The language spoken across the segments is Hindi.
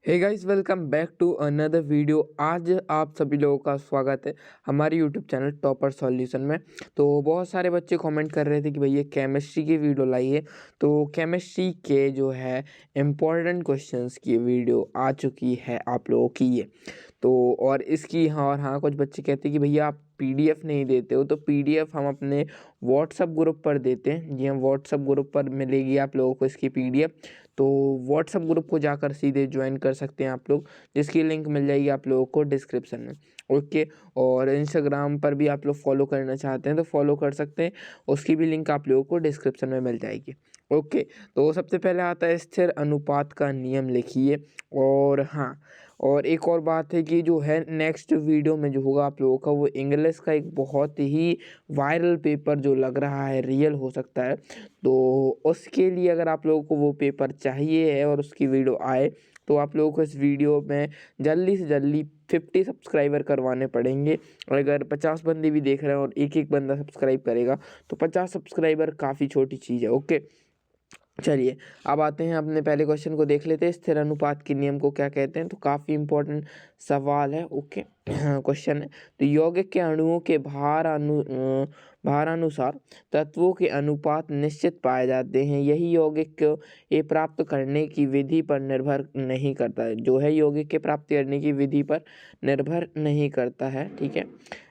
Hey guys, welcome back to another video. आज आप सभी लोगों का स्वागत है हमारे यूट्यूब चैनल टॉपर सॉल्यूशन में। तो बहुत सारे बच्चे कमेंट कर रहे थे कि भैया केमिस्ट्री की वीडियो लाइए। तो केमिस्ट्री के जो है इम्पोर्टेंट क्वेश्चंस की वीडियो आ चुकी है आप लोगों की ये। तो और इसकी हाँ कुछ बच्चे कहते हैं कि भैया आप पीडीएफ नहीं देते हो। तो पीडीएफ हम अपने व्हाट्सअप ग्रुप पर देते हैं। जी, हम व्हाट्सअप ग्रुप पर मिलेगी आप लोगों को इसकी पीडीएफ। तो व्हाट्सअप ग्रुप को जाकर सीधे ज्वाइन कर सकते हैं आप लोग, जिसकी लिंक मिल जाएगी आप लोगों को डिस्क्रिप्शन में। ओके। और इंस्टाग्राम पर भी आप लोग फॉलो करना चाहते हैं तो फॉलो कर सकते हैं, उसकी भी लिंक आप लोगों को डिस्क्रिप्शन में मिल जाएगी। ओके। तो सबसे पहले आता है स्थिर अनुपात का नियम लिखिए। और हाँ, और एक और बात है कि जो है नेक्स्ट वीडियो में जो होगा आप लोगों का वो इंग्लिश का एक बहुत ही वायरल पेपर जो लग रहा है रियल हो सकता है। तो उसके लिए अगर आप लोगों को वो पेपर चाहिए है और उसकी वीडियो आए तो आप लोगों को इस वीडियो में जल्दी से जल्दी 50 सब्सक्राइबर करवाने पड़ेंगे। और अगर 50 बंदे भी देख रहे हैं और एक एक बंदा सब्सक्राइब करेगा तो 50 सब्सक्राइबर काफ़ी छोटी चीज़ है। ओके, चलिए अब आते हैं अपने पहले क्वेश्चन को देख लेते हैं। स्थिर अनुपात के नियम को क्या कहते हैं? तो काफ़ी इंपॉर्टेंट सवाल है। ओके, क्वेश्चन है। तो यौगिक के अणुओं के भारानुसार तत्वों के अनुपात निश्चित पाए जाते हैं। यही यौगिक को ये प्राप्त करने की विधि पर निर्भर नहीं करता है। जो है यौगिक के प्राप्त करने की विधि पर निर्भर नहीं करता है। ठीक है।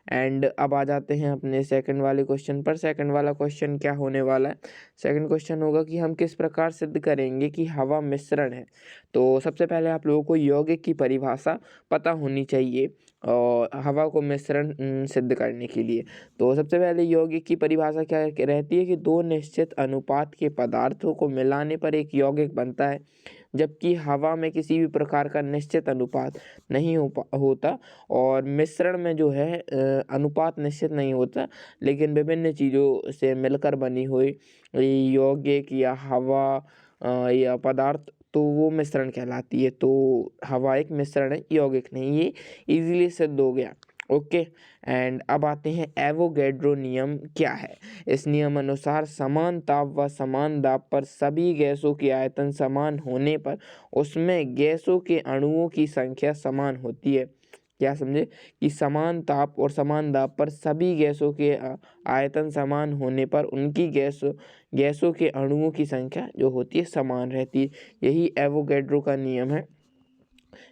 एंड अब आ जाते हैं अपने सेकंड वाले क्वेश्चन पर। सेकंड वाला क्वेश्चन क्या होने वाला है? सेकंड क्वेश्चन होगा कि हम किस प्रकार सिद्ध करेंगे कि हवा मिश्रण है। तो सबसे पहले आप लोगों को यौगिक की परिभाषा पता होनी चाहिए और हवा को मिश्रण सिद्ध करने के लिए। तो सबसे पहले यौगिक की परिभाषा क्या रहती है कि दो निश्चित अनुपात के पदार्थों को मिलाने पर एक यौगिक बनता है, जबकि हवा में किसी भी प्रकार का निश्चित अनुपात नहीं होता। और मिश्रण में जो है अनुपात निश्चित नहीं होता, लेकिन विभिन्न चीज़ों से मिलकर बनी हुई यौगिक या हवा या पदार्थ, तो वो मिश्रण कहलाती है। तो हवा एक मिश्रण है, यौगिक नहीं। ये इजीली सिद्ध हो गया। ओके। एंड अब आते हैं एवोगैड्रो नियम क्या है? इस नियम अनुसार समान ताप व समान दाब पर सभी गैसों की आयतन समान होने पर उसमें गैसों के अणुओं की संख्या समान होती है। क्या समझे? कि समान ताप और समान दाब पर सभी गैसों के आयतन समान होने पर उनकी गैसों के अणुओं की संख्या जो होती है समान रहती है। यही एवोगैड्रो का नियम है।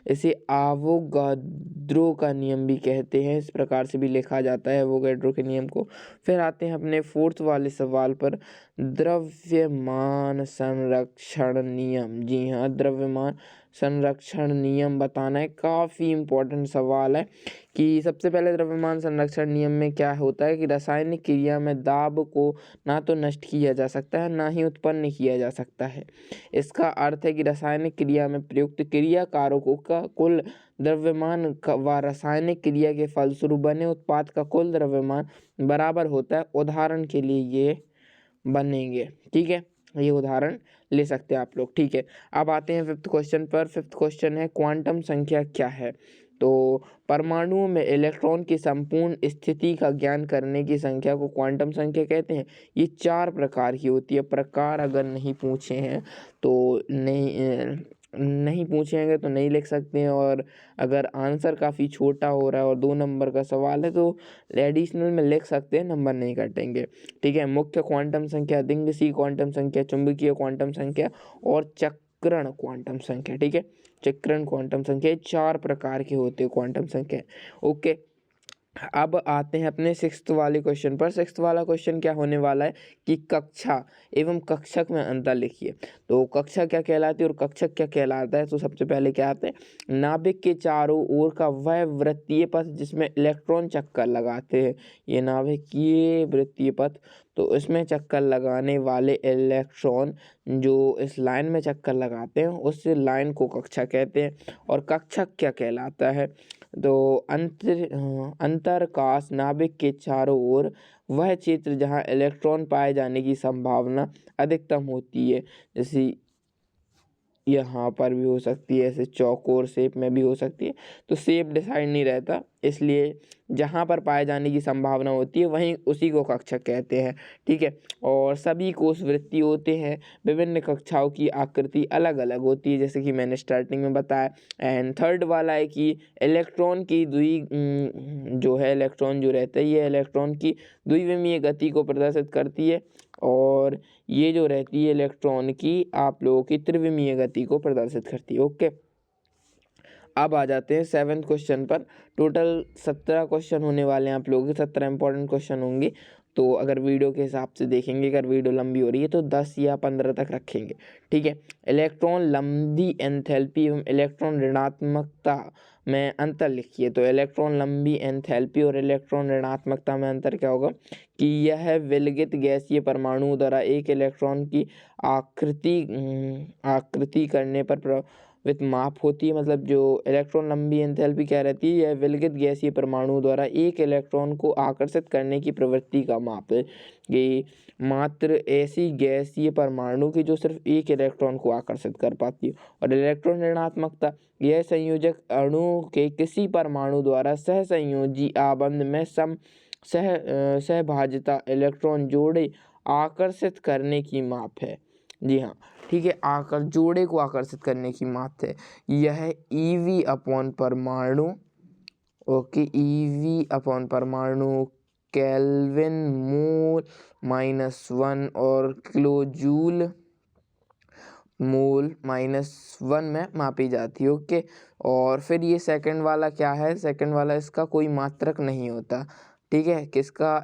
इसे आवोगाद्रो का नियम भी कहते हैं, इस प्रकार से भी लिखा जाता है एवोगैड्रो के नियम को। फिर आते हैं अपने फोर्थ वाले सवाल पर, द्रव्यमान संरक्षण नियम। जी हाँ, द्रव्यमान संरक्षण नियम बताना है। काफ़ी इम्पोर्टेंट सवाल है कि सबसे पहले द्रव्यमान संरक्षण नियम में क्या होता है कि रासायनिक क्रिया में दाब को ना तो नष्ट किया जा सकता है ना ही उत्पन्न किया जा सकता है। इसका अर्थ है कि रासायनिक क्रिया में प्रयुक्त क्रिया कारकों का कुल द्रव्यमान व रासायनिक क्रिया के फलस्वरूप बने उत्पाद का कुल द्रव्यमान बराबर होता है। उदाहरण के लिए ये बनेंगे। ठीक है, ये उदाहरण ले सकते हैं आप लोग। ठीक है, अब आते हैं फिफ्थ क्वेश्चन पर। फिफ्थ क्वेश्चन है क्वांटम संख्या क्या है? तो परमाणुओं में इलेक्ट्रॉन की संपूर्ण स्थिति का ज्ञान करने की संख्या को क्वांटम संख्या कहते हैं। ये 4 प्रकार की होती है। प्रकार अगर नहीं पूछे हैं तो नहीं पूछेंगे तो नहीं लिख सकते हैं। और अगर आंसर काफ़ी छोटा हो रहा है और 2 नंबर का सवाल है तो एडिशनल में लिख सकते हैं, नंबर नहीं कटेंगे। ठीक है। मुख्य क्वांटम संख्या, दिंगसी क्वांटम संख्या, चुंबकीय क्वांटम संख्या और चक्रण क्वांटम संख्या। ठीक है, चक्रण क्वांटम संख्या 4 प्रकार के होते हैं क्वांटम संख्या। ओके। अब आते हैं अपने सिक्स्थ वाले क्वेश्चन पर। सिक्स्थ वाला क्वेश्चन क्या होने वाला है कि कक्षा एवं कक्षक में अंतर लिखिए। तो कक्षा क्या कहलाती है और कक्षक क्या कहलाता है? तो सबसे पहले क्या आता है, नाभिक के चारों ओर का वह वृत्तीय पथ जिसमें इलेक्ट्रॉन चक्कर लगाते हैं। ये नाभिक, ये वृत्तीय पथ, तो इसमें चक्कर लगाने वाले इलेक्ट्रॉन जो इस लाइन में चक्कर लगाते हैं उस लाइन को कक्षा कहते हैं। और कक्षक क्या कहलाता है? तो अंतरकाश नाभिक के चारों ओर वह क्षेत्र जहाँ इलेक्ट्रॉन पाए जाने की संभावना अधिकतम होती है। जैसे यहाँ पर भी हो सकती है, ऐसे चौकोर शेप में भी हो सकती है। तो शेप डिसाइड नहीं रहता, इसलिए जहाँ पर पाए जाने की संभावना होती है वहीं उसी को कक्षक कहते हैं। ठीक है, और सभी कोषवृत्तीय होते हैं। विभिन्न कक्षाओं की आकृति अलग अलग होती है, जैसे कि मैंने स्टार्टिंग में बताया। एंड थर्ड वाला है कि इलेक्ट्रॉन की जो है इलेक्ट्रॉन जो रहता है ये इलेक्ट्रॉन की द्विविमीय गति को प्रदर्शित करती है, और ये जो रहती है इलेक्ट्रॉन की आप लोगों की त्रिविमीय गति को प्रदर्शित करती है। ओके, अब आ जाते हैं 7वें क्वेश्चन पर। टोटल 17 क्वेश्चन होने वाले हैं आप लोगों के, 17 इंपॉर्टेंट क्वेश्चन होंगे। तो अगर वीडियो के हिसाब से देखेंगे, अगर वीडियो लंबी हो रही है तो 10 या 15 तक रखेंगे। ठीक है, इलेक्ट्रॉन लंबी एंथैल्पी एवं इलेक्ट्रॉन ऋणात्मकता में अंतर लिखिए। तो इलेक्ट्रॉन लंबी एंथैल्पी और इलेक्ट्रॉन ऋणात्मकता में अंतर क्या होगा कि यह विलगित गैसीय परमाणु द्वारा एक इलेक्ट्रॉन की आकृति करने पर प्रभावित माप होती है। मतलब जो इलेक्ट्रॉन लंबी एंथैल्पी क्या रहती है, यह विलगित गैसीय परमाणु द्वारा एक इलेक्ट्रॉन को आकर्षित करने की प्रवृत्ति का माप है। ये मात्र ऐसी गैसीय परमाणु की जो सिर्फ एक इलेक्ट्रॉन को आकर्षित कर पाती है। और इलेक्ट्रॉन ऋणात्मकता, यह संयोजक अणु के किसी परमाणु द्वारा सहसंयोजी आबंध में सहभाजिता इलेक्ट्रॉन जोड़े आकर्षित करने की माप है। जी हाँ, ठीक है, जोड़े को आकर्षित करने की माप है। यह ईवी अपॉन परमाणु, ओके, ईवी अपॉन परमाणु, केल्विन, मोल, -1 और किलोजूल मोल -1 में मापी जाती है। ओके, और फिर ये सेकंड वाला क्या है, सेकंड वाला इसका कोई मात्रक नहीं होता। ठीक है, किसका,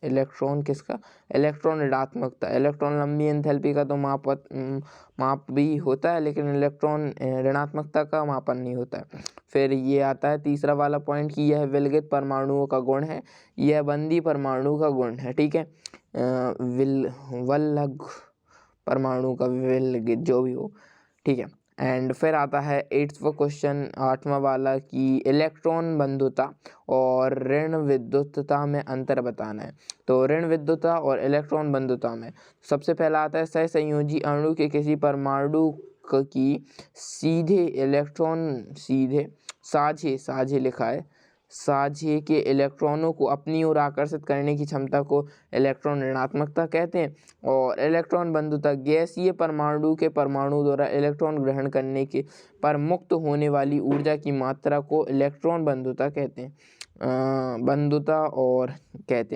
इलेक्ट्रॉन किसका, इलेक्ट्रॉन ऋणात्मकता। इलेक्ट्रॉन लंबी एंथैल्पी का तो माप भी होता है, लेकिन इलेक्ट्रॉन ऋणात्मकता का मापन नहीं होता है। फिर ये आता है तीसरा वाला पॉइंट कि यह विलगित परमाणुओं का गुण है, यह बंदी परमाणु का गुण है। ठीक है, वल्लग परमाणु का विलगित जो भी हो। ठीक है, एंड फिर आता है 8वां क्वेश्चन, 8वां वाला कि इलेक्ट्रॉन बंधुता और ऋण विद्युतता में अंतर बताना है। तो ऋण विद्युतता और इलेक्ट्रॉन बंधुता में सबसे पहला आता है सहसंयोजी अणु के किसी परमाणु की सीधे इलेक्ट्रॉन साझे लिखा है, साझे के इलेक्ट्रॉनों को अपनी ओर आकर्षित करने की क्षमता को इलेक्ट्रॉन ऋणात्मकता कहते हैं। और इलेक्ट्रॉन बंधुता, गैसीय परमाणु के परमाणु द्वारा इलेक्ट्रॉन ग्रहण करने के पर मुक्त होने वाली ऊर्जा की मात्रा को इलेक्ट्रॉन बंधुता कहते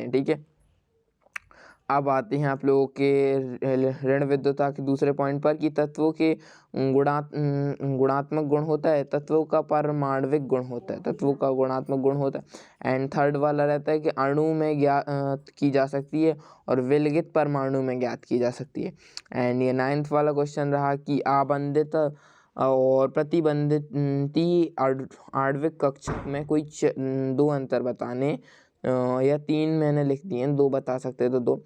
हैं, ठीक है। अब आते हैं आप लोगों के ऋण विद्युतता के दूसरे पॉइंट पर कि तत्वों के गुणात्मक गुण होता है, तत्वों का परमाण्विक गुण होता है, तत्वों का गुणात्मक गुण होता है। एंड थर्ड वाला रहता है कि अणु में ज्ञात की जा सकती है और विलगित परमाणु में ज्ञात की जा सकती है। एंड ये 9वां वाला क्वेश्चन रहा कि आबंधित और प्रतिबंधित आणविक कक्षक में कोई 2 अंतर बताने, या 3 मैंने लिख दिए हैं, 2 बता सकते तो 2।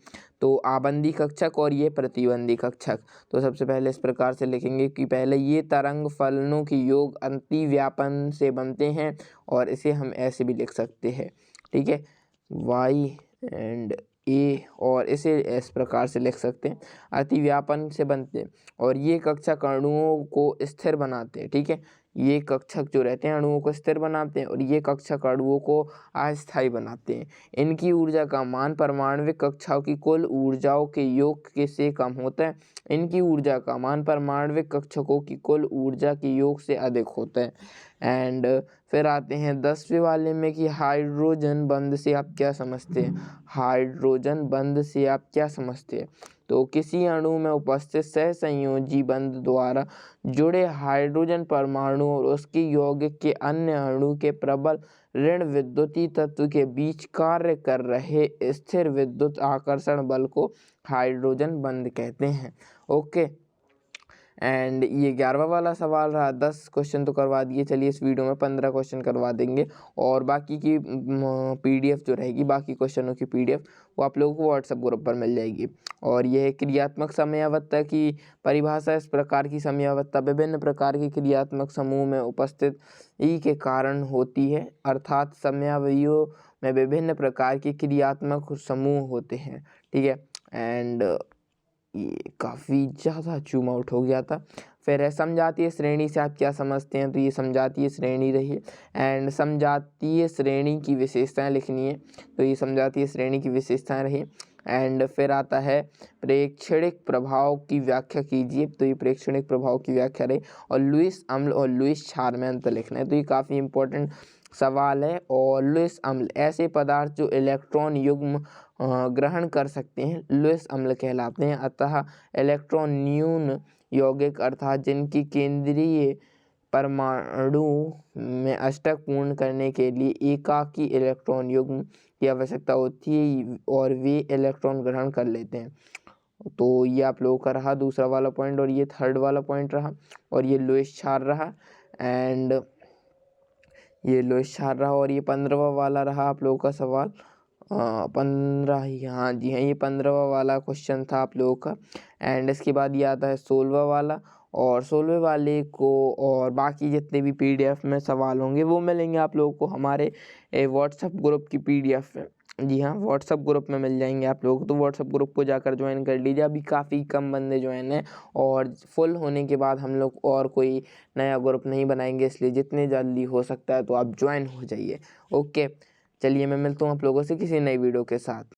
तो आबंधी कक्षक और ये प्रतिबंधी कक्षक। तो सबसे पहले इस प्रकार से लिखेंगे कि पहले ये तरंग फलनों की योग अतिव्यापन से बनते हैं, और इसे हम ऐसे भी लिख सकते हैं। ठीक है, Y एंड A, और इसे इस प्रकार से लिख सकते हैं, अतिव्यापन से बनते हैं और ये कक्षक अणुओं को स्थिर बनाते हैं। ठीक है, ये कक्षक जो रहते हैं अणुओं को स्थिर बनाते हैं और ये कक्षक अणुओं को अस्थायी बनाते हैं। इनकी ऊर्जा का मान परमाणविक कक्षाओं की कुल ऊर्जाओं के योग के से कम होता है। इनकी ऊर्जा का मान परमाणविक कक्षकों की कुल ऊर्जा के योग से अधिक होता है। एंड फिर आते हैं 10वें वाले में कि हाइड्रोजन बंध से आप क्या समझते हैं, हाइड्रोजन बंध से आप क्या समझते हैं। तो किसी अणु में उपस्थित सहसंयोजी बंध द्वारा जुड़े हाइड्रोजन परमाणु और उसके यौगिक के अन्य अणु के प्रबल ऋण विद्युतीय तत्व के बीच कार्य कर रहे स्थिर विद्युत आकर्षण बल को हाइड्रोजन बंध कहते हैं। ओके, एंड ये 11वां वाला सवाल रहा। 10 क्वेश्चन तो करवा दिए, चलिए इस वीडियो में 15 क्वेश्चन करवा देंगे, और बाकी की PDF जो रहेगी, बाकी क्वेश्चनों की PDF वो आप लोगों को व्हाट्सएप ग्रुप पर मिल जाएगी। और यह क्रियात्मक समयावत्ता की परिभाषा, इस प्रकार की समयावत्ता विभिन्न प्रकार के क्रियात्मक समूह में उपस्थिति के कारण होती है, अर्थात समयावधियों में विभिन्न प्रकार के क्रियात्मक समूह होते हैं। ठीक है, एंड ये काफ़ी ज़्यादा जूम आउट हो गया था। फिर है समजातीय श्रेणी से आप क्या समझते हैं, तो ये समजातीय श्रेणी रही है। एंड समजातीय श्रेणी की विशेषताएं लिखनी है, तो ये समजातीय श्रेणी की विशेषताएं रही। एंड फिर आता है प्रेक्षणिक प्रभाव की व्याख्या कीजिए, तो ये प्रेक्षणिक प्रभाव की व्याख्या रही। और लुईस अम्ल और लुईस क्षार में अंतर लिखना है, तो ये काफ़ी इंपॉर्टेंट सवाल है। और लुईस अम्ल ऐसे पदार्थ जो इलेक्ट्रॉन युग्म ग्रहण कर सकते हैं लुईस अम्ल कहलाते हैं। अतः इलेक्ट्रॉन न्यून यौगिक अर्थात जिनकी केंद्रीय परमाणु में अष्टक पूर्ण करने के लिए एकाकी इलेक्ट्रॉन युग्म की आवश्यकता होती है और वे इलेक्ट्रॉन ग्रहण कर लेते हैं। तो ये आप लोगों का रहा दूसरा वाला पॉइंट, और ये थर्ड वाला पॉइंट रहा, और ये लुईस क्षार रहा। एंड ये लुईस क्षार रहा, और ये 15वां वाला रहा आप लोगों का सवाल। 15 ही, हाँ जी हाँ, ये 15वां वाला क्वेश्चन था आप लोगों का। एंड इसके बाद ये आता है 16वां वाला, और 16वें वाले को और बाकी जितने भी PDF में सवाल होंगे वो मिलेंगे आप लोगों को हमारे व्हाट्सएप ग्रुप की PDF में। जी हाँ, व्हाट्सएप ग्रुप में मिल जाएंगे आप लोगों को, तो व्हाट्सएप ग्रुप को जाकर ज्वाइन कर लीजिए। अभी काफ़ी कम बंदे ज्वाइन हैं, और फुल होने के बाद हम लोग और कोई नया ग्रुप नहीं बनाएंगे, इसलिए जितने जल्दी हो सकता है तो आप ज्वाइन हो जाइए। ओके, चलिए मैं मिलता हूँ आप लोगों से किसी नई वीडियो के साथ।